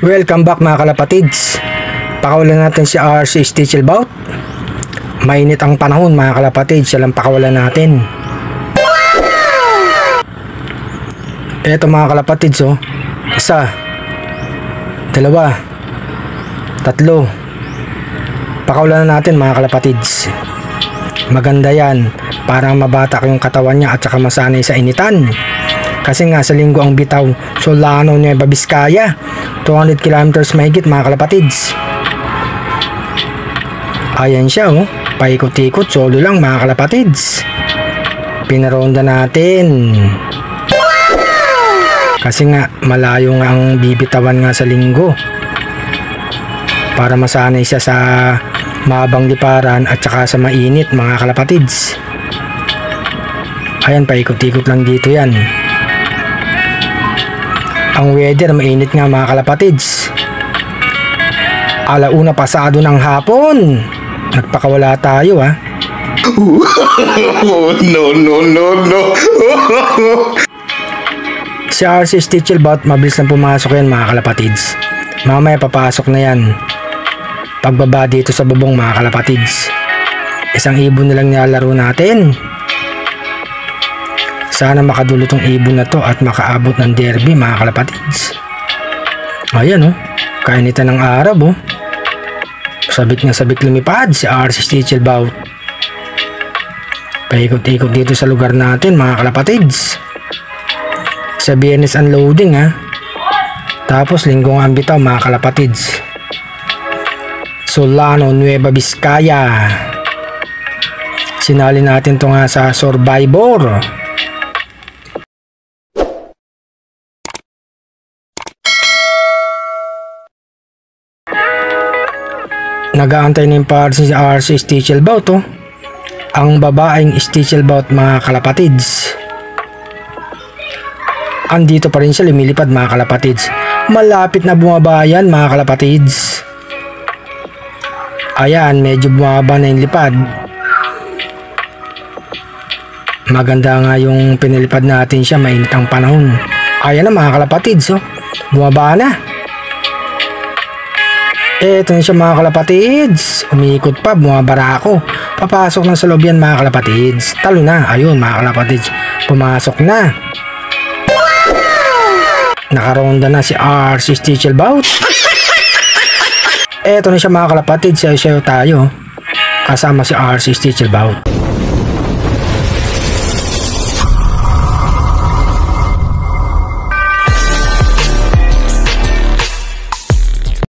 Welcome back mga kalapatids. Pakawalan natin si RC Stichelbout. Mainit ang panahon mga kalapatids, siya lang pakawalan natin. Eto mga kalapatids oh. 1, 2, 3. Pakawalan na natin mga kalapatids. Maganda yan, parang mabatak yung katawan niya at saka masanay sa initan. Kasi nga sa linggo ang bitaw, Solano, Nueva Vizcaya, 200 kilometers mahigit mga kalapatids. Ayan siya oh, paikot-ikot, solo lang mga kalapatids. Pinaronda natin. Kasi nga malayo nga ang bibitawan nga sa linggo. Para masanay siya sa mabang liparan at saka sa mainit mga kalapatids. Ayan, paikot-ikot lang dito yan. Ang weather mainit nga mga kalapatids. 1:00 pasado ng hapon. Nagpakawala tayo ha. No. Si RC Stichelbout mabilis lang pumasok yan mga kalapatids. Mamaya papasok na yan. Pagbaba dito sa bubong mga kalapatids. Isang ibon na lang nilalaro natin. Sana makadulot tong ibon na to at makaabot ng derby mga kalapatids. Ayan oh, kainitan ng araw oh. Sabik na sabik lumipad si RC Stichelbout. Paikot-ikot dito sa lugar natin mga kalapatids. Sa Biyernes unloading ha. Tapos linggong ang bitaw mga kalapatids. Solano, Nueva Vizcaya. Sinali natin to nga sa Survivor. Nag-aantay na yung parsi si RC Stichelbout oh. Ang babaeng Stichelbout mga kalapatids. Andito pa rin siya lumilipad mga kalapatids. Malapit na bumaba yan mga kalapatids. Ayan, medyo bumaba na yung lipad. Maganda nga yung pinilipad natin siya, mainit ang panahon. Ayan na mga kalapatids oh. Bumaba na. Eto na siya mga kalapatids. Umiikot pa, bumabara ako. Papasok na sa loob yan mga kalapatids. Talo na, ayun mga kalapatids. Pumasok na. Nakaronda na si RC Stichelbout. Eto na siya mga kalapatids. Sayo tayo. Kasama si RC Stichelbout.